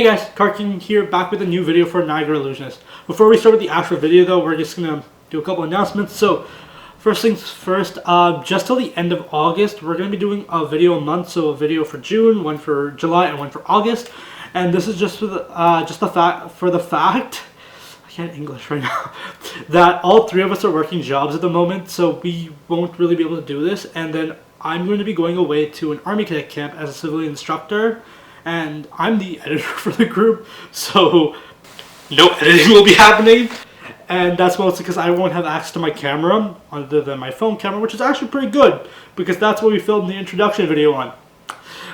Hey guys, Karkin here, back with a new video for Niagara Illusionist. Before we start with the actual video though, we're just going to do a couple announcements. So, first things first, just till the end of August, we're going to be doing a video a month. So a video for June, one for July, and one for August. And this is just for the fact, I can't English right now, that all three of us are working jobs at the moment, so we won't really be able to do this. And then I'm going to be going away to an Army Cadet camp as a civilian instructor. And I'm the editor for the group, so no editing will be happening. And that's mostly because I won't have access to my camera other than my phone camera, which is actually pretty good because that's what we filmed the introduction video on.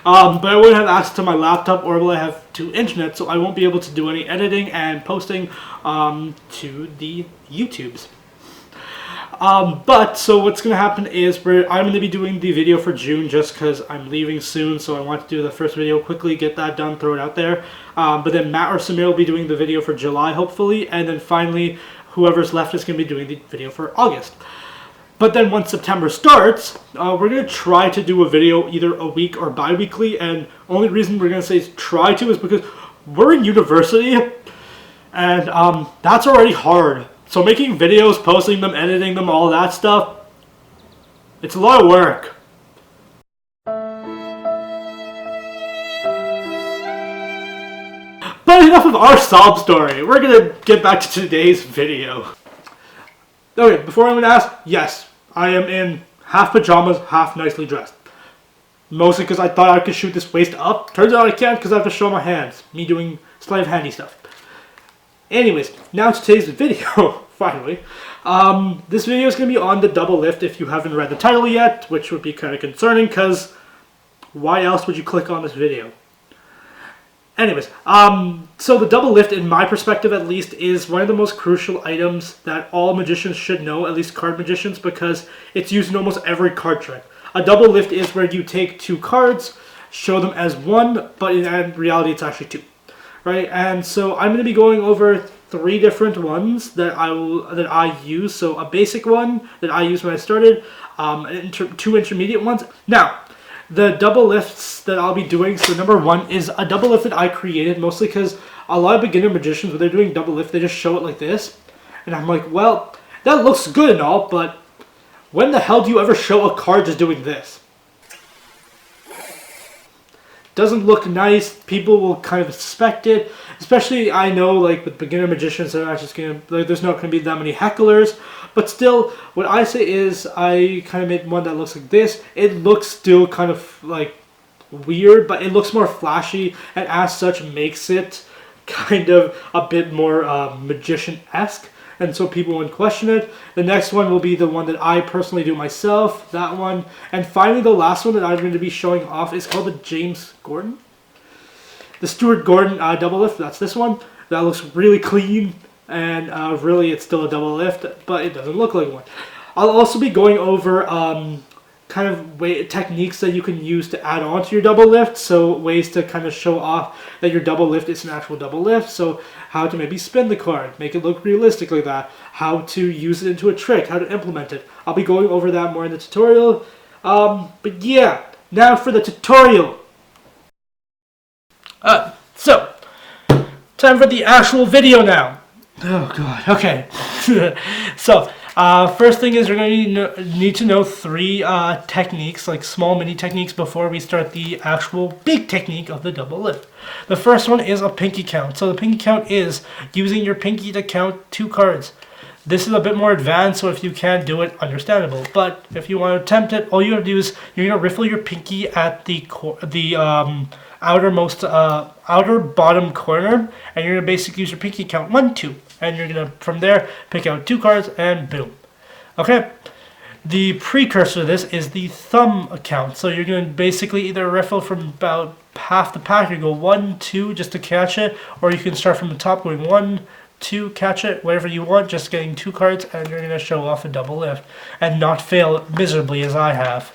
But I won't have access to my laptop, or will I have to internet, so I won't be able to do any editing and posting to the YouTubes. So what's going to happen is I'm going to be doing the video for June just because I'm leaving soon, so I want to do the first video quickly, get that done, throw it out there. But then Matt or Samir will be doing the video for July, hopefully, and then finally, whoever's left is going to be doing the video for August. But then once September starts, we're going to try to do a video either a week or bi-weekly, and only reason we're going to say try to is because we're in university, and that's already hard. So making videos, posting them, editing them, all that stuff, it's a lot of work. But enough of our sob story. We're gonna get back to today's video. Okay, before anyone asks, yes, I am in half pajamas, half nicely dressed. Mostly because I thought I could shoot this waist up. Turns out I can't because I have to show my hands. Me doing slave handy stuff. Anyways, now to today's video, finally. This video is going to be on the double lift if you haven't read the title yet, which would be kind of concerning because why else would you click on this video? Anyways, so the double lift, in my perspective at least, is one of the most crucial items that all magicians should know, at least card magicians, because it's used in almost every card trick. A double lift is where you take two cards, show them as one, but in reality it's actually two. Right, and so I'm going to be going over three different ones that I use. So a basic one that I used when I started, two intermediate ones. Now, the double lifts that I'll be doing. So number one is a double lift that I created mostly because a lot of beginner magicians, when they're doing double lift, they just show it like this, and I'm like, well, that looks good and all, but when the hell do you ever show a card just doing this? Doesn't look nice. People will kind of suspect it, especially I know like with beginner magicians they're not just gonna, there's not gonna be that many hecklers, but still what I say is I kind of made one that looks like this. It looks still kind of like weird, but it looks more flashy, and as such makes it kind of a bit more magician-esque, and so people won't question it. The next one will be the one that I personally do myself, that one. And finally, the last one that I'm going to be showing off is called the James Gordon. The Stuart Gordon double lift, that's this one. That looks really clean, and really it's still a double lift, but it doesn't look like one. I'll also be going over kind of techniques that you can use to add on to your double lift, so ways to kind of show off that your double lift is an actual double lift. So how to maybe spin the card, make it look realistic like that, how to use it into a trick, how to implement it. I'll be going over that more in the tutorial. But yeah, now for the tutorial. So time for the actual video now. Oh god, okay. So first thing is you're going to need to know three techniques, like small mini techniques, before we start the actual big technique of the double lift. The first one is a pinky count. So the pinky count is using your pinky to count two cards. This is a bit more advanced, so if you can't do it, understandable. But if you want to attempt it, all you have to do is you're going to riffle your pinky at the outermost outer bottom corner, and you're going to basically use your pinky count 1, 2. And you're going to, from there, pick out two cards, and boom. Okay? The precursor to this is the thumb count. So you're going to basically either riffle from about half the pack. You go 1, 2 just to catch it, or you can start from the top going 1, 2, catch it, whatever you want, just getting two cards, and you're going to show off a double lift and not fail miserably as I have.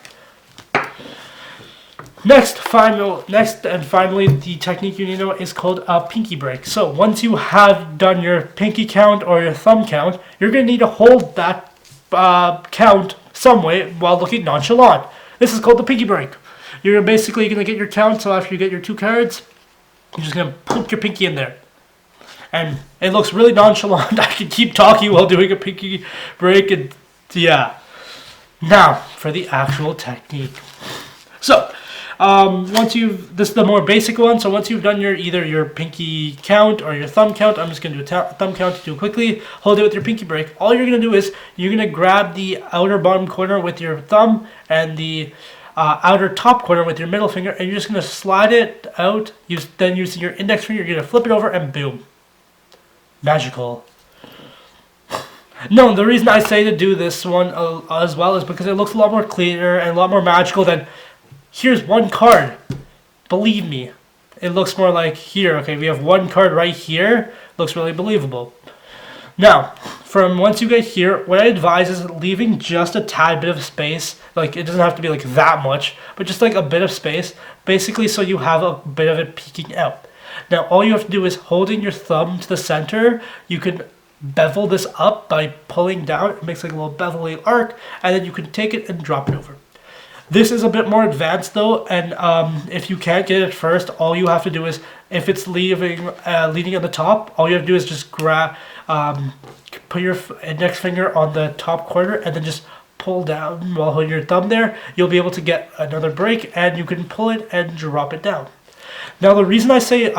Next and finally, the technique you need to know is called a pinky break. So once you have done your pinky count or your thumb count, you're going to need to hold that count some way while looking nonchalant. This is called the pinky break. You're basically going to get your count, so after you get your two cards, You're just gonna put your pinky in there. And it looks really nonchalant. I can keep talking while doing a pinky break, and yeah. Now, for the actual technique. So, this is the more basic one. So once you've done either your pinky count or your thumb count, I'm just going to do a thumb count to do it quickly. Hold it with your pinky break. All you're going to do is you're going to grab the outer bottom corner with your thumb and the outer top corner with your middle finger, and you're just going to slide it out. Then using your index finger, you're going to flip it over, and boom. Magical. No, the reason I say to do this one as well is because it looks a lot more cleaner and a lot more magical than here's one card. Believe me, it looks more like here. Okay, we have one card right here. Looks really believable. Now, from once you get here, what I advise is leaving just a tad bit of space. Like, it doesn't have to be like that much, but just like a bit of space, basically so you have a bit of it peeking out. Now, all you have to do is holding your thumb to the center. You can bevel this up by pulling down. It makes like a little bevelly arc, and then you can take it and drop it over. This is a bit more advanced though, and if you can't get it first, all you have to do is, if it's leading at the top, all you have to do is just put your index finger on the top corner and then just pull down while holding your thumb there. You'll be able to get another break, and you can pull it and drop it down. Now, the reason I say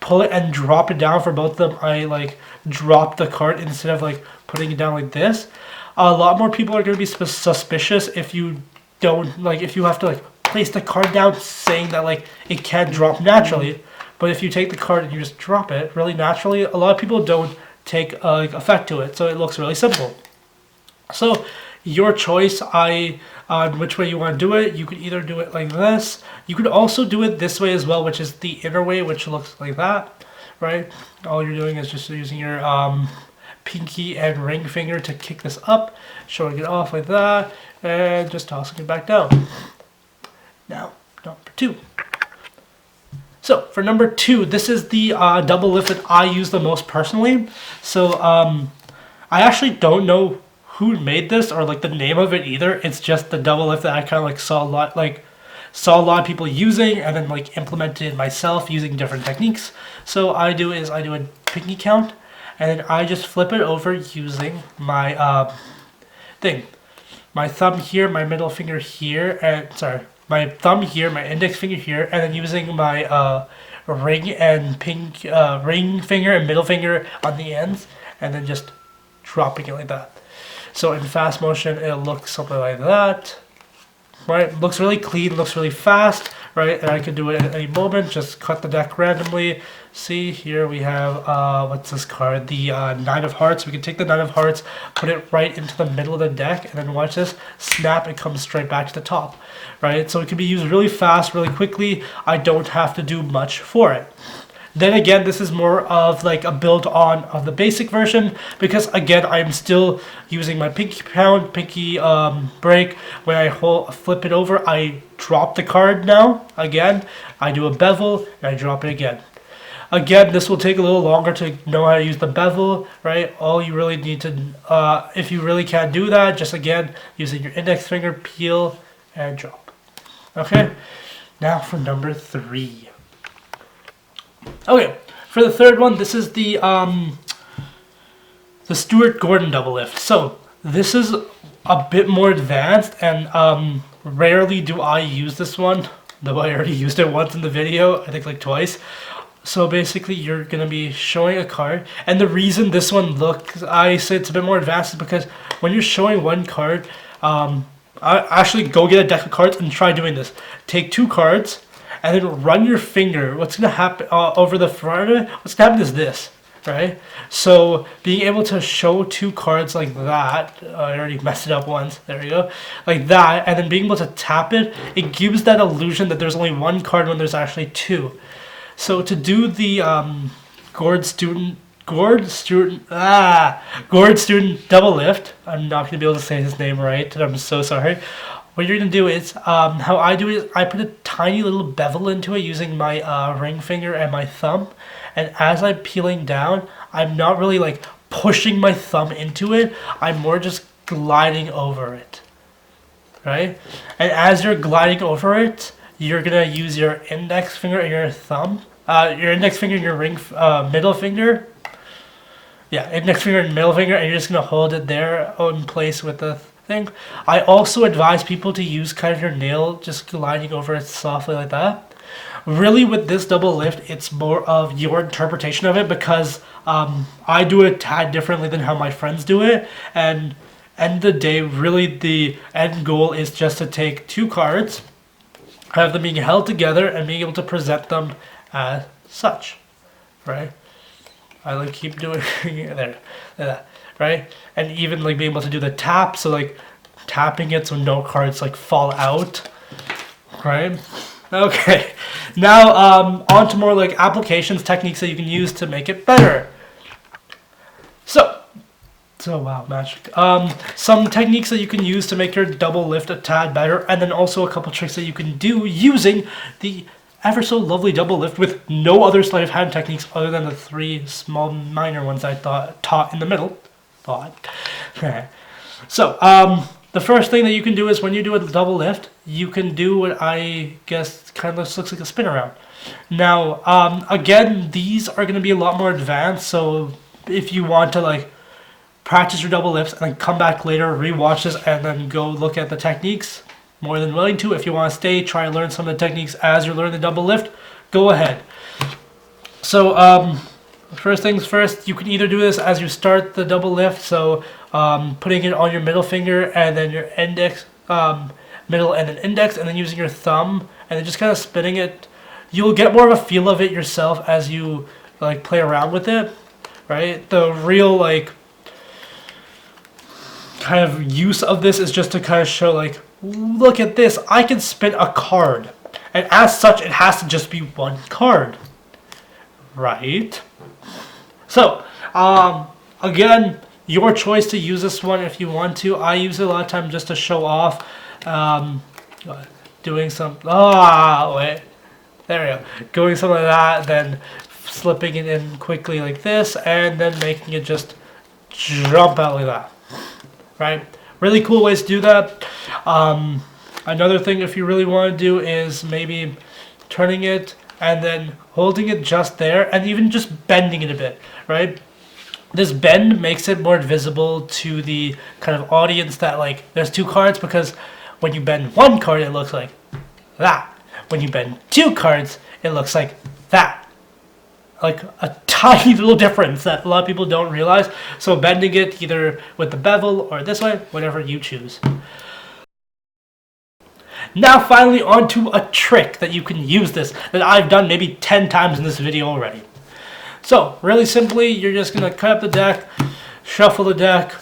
pull it and drop it down for both of them, I like drop the card instead of like putting it down like this. A lot more people are going to be suspicious if you don't, like, if you have to like place the card down, saying that like it can't drop naturally. But if you take the card and you just drop it really naturally, a lot of people don't take like effect to it, so it looks really simple. So your choice on which way you want to do it. You could either do it like this. You could also do it this way as well, which is the inner way, which looks like that, right? All you're doing is just using your pinky and ring finger to kick this up, showing it off like that, and just tossing it back down. Now, number 2. So for number 2, this is the double lift that I use the most personally. So I actually don't know who made this or like the name of it either. It's just the double lift that I kind of like saw a lot of people using, and then like implemented myself using different techniques. So I do a pinky count, and then I just flip it over using my my thumb here, my middle finger here, and my thumb here, my index finger here, and then using my ring finger and middle finger on the ends, and then just dropping it like that. So in fast motion, it looks something like that, right? Looks really clean, looks really fast, right? And I can do it at any moment, just cut the deck randomly. See, here we have, what's this card? The 9 of Hearts. We can take the 9 of Hearts, put it right into the middle of the deck, and then watch this, snap, it comes straight back to the top, right? So it can be used really fast, really quickly. I don't have to do much for it. Then again, this is more of like a build on of the basic version, because again, I'm still using my pinky break. When I flip it over, I drop the card now. Again, I do a bevel and I drop it again. Again, this will take a little longer to know how to use the bevel, right? All you really need to, if you really can't do that, just again, using your index finger, peel and drop. Okay, now for number 3. Okay, for the third one, this is the Stuart Gordon double lift. So this is a bit more advanced, and rarely do I use this one, though I already used it once in the video, I think like twice. So basically, you're going to be showing a card, and the reason this one I say it's a bit more advanced is because when you're showing one card, I actually go get a deck of cards and try doing this. Take 2 cards, and then run your finger. What's going to happen over the front of it? What's going to happen is this, right? So being able to show 2 cards like that, I already messed it up once, there we go, like that, and then being able to tap it, it gives that illusion that there's only 1 card when there's actually 2. So to do the Gord student double lift, I'm not going to be able to say his name right, I'm so sorry. What you're going to do is, how I do it is I put a tiny little bevel into it using my ring finger and my thumb. And as I'm peeling down, I'm not really like pushing my thumb into it. I'm more just gliding over it, right? And as you're gliding over it, you're going to use your index finger and your thumb your index finger and your middle finger. Yeah, index finger and middle finger, and you're just gonna hold it there in place with the thing. I also advise people to use kind of your nail just gliding over it softly like that. Really, with this double lift, it's more of your interpretation of it, because I do it a tad differently than how my friends do it. And end of the day, really the end goal is just to take two cards, have them being held together, and being able to present them as such, right? I like keep doing there, right? And even like being able to do the tap, so like tapping it so no cards like fall out, right? Okay, now on to more like applications, techniques that you can use to make it better. So wow, magic. Some techniques that you can use to make your double lift a tad better, and then also a couple tricks that you can do using the ever so lovely double lift with no other sleight of hand techniques other than the 3 small minor ones I taught in the middle. So the first thing that you can do is when you do a double lift, you can do what I guess kind of looks like a spin around. Now again, these are going to be a lot more advanced, so if you want to like practice your double lifts and then come back later, rewatch this, and then go look at the techniques, more than willing to. If you want to stay, try and learn some of the techniques as you're learning the double lift, go ahead. So first things first, you can either do this as you start the double lift, so putting it on your middle finger and then your index, middle and then index, and then using your thumb and then just kind of spinning it. You'll get more of a feel of it yourself as you like play around with it, right? The real like kind of use of this is just to kind of show like, look at this, I can spin a card, and as such it has to just be one card, right? So again, your choice to use this one if you want to. I use it a lot of times just to show off doing some there we go, going something like that, then slipping it in quickly like this, and then making it just jump out like that, right? Really cool ways to do that. Another thing, if you really want to do, is maybe turning it and then holding it just there and even just bending it a bit, right? This bend makes it more visible to the kind of audience that like there's two cards, because when you bend one card it looks like that. When you bend two cards it looks like that. Like a tiny little difference that a lot of people don't realize. So bending it either with the bevel or this way, whatever you choose. Now finally onto a trick that you can use this, that I've done maybe 10 times in this video already. So really simply, you're just going to cut up the deck, shuffle the deck,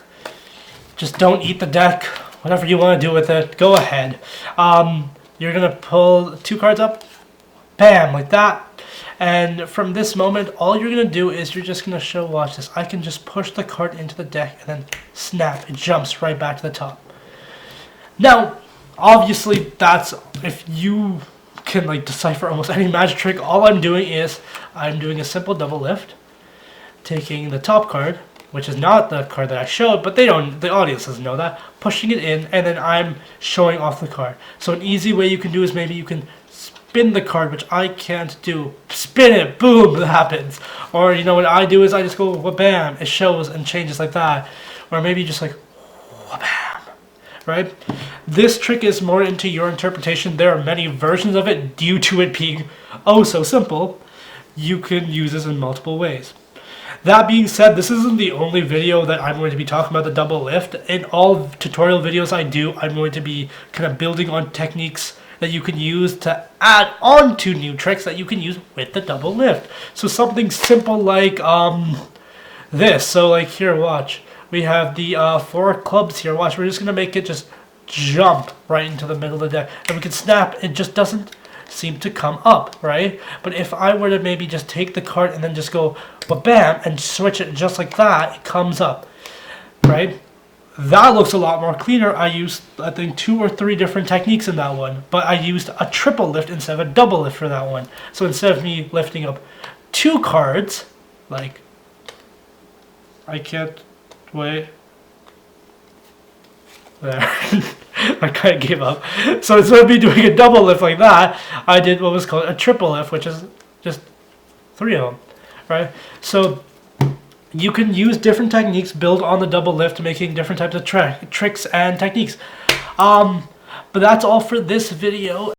just don't eat the deck, whatever you want to do with it, go ahead. You're going to pull two cards up, bam, like that. And from this moment, all you're going to do is you're just going to watch this. I can just push the card into the deck and then snap, it jumps right back to the top. Now, obviously, that's if you can like decipher almost any magic trick. All I'm doing is I'm doing a simple double lift, taking the top card, which is not the card that I showed, but the audience doesn't know that, pushing it in, and then I'm showing off the card. So an easy way you can do is maybe you can spin the card, which I can't do. Spin it, boom, that happens. Or you know what I do is I just go wha-bam, it shows and changes like that. Or maybe just like wha-bam, right? This trick is more into your interpretation. There are many versions of it due to it being oh so simple. You can use this in multiple ways. That being said, this isn't the only video that I'm going to be talking about the double lift. In all tutorial videos I do, I'm going to be kind of building on techniques that you can use to add on to new tricks that you can use with the double lift. So something simple like this. So like here, watch. We have the 4 clubs here. Watch, we're just going to make it just jump right into the middle of the deck. And we can snap, it just doesn't seem to come up, right? But if I were to maybe just take the card and then just go bam and switch it just like that, it comes up, right? That looks a lot more cleaner. I used, I think, 2 or 3 different techniques in that one, but I used a triple lift instead of a double lift for that one. So instead of me lifting up 2 cards, like, I can't wait. There. I kind of gave up. So instead of me doing a double lift like that, I did what was called a triple lift, which is just 3 of them, right? So you can use different techniques, build on the double lift, making different types of tricks and techniques. But that's all for this video.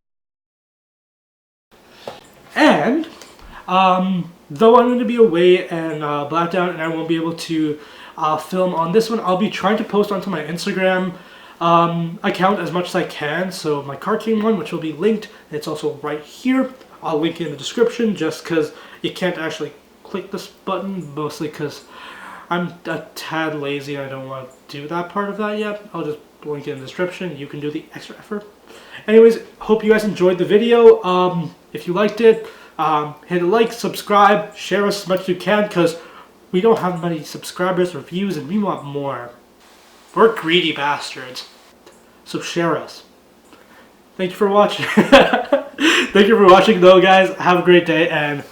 And though I'm going to be away and blacked out and I won't be able to film on this one, I'll be trying to post onto my Instagram account as much as I can. So my card game one, which will be linked, it's also right here. I'll link it in the description just because you can't actually click this button, mostly because I'm a tad lazy. I don't want to do that part of that yet. I'll just link it in the description. You can do the extra effort. Anyways, hope you guys enjoyed the video. If you liked it, hit a like, subscribe, share us as much as you can, because we don't have many subscribers or views and we want more. We're greedy bastards. So share us. Thank you for watching. Thank you for watching though, guys. Have a great day and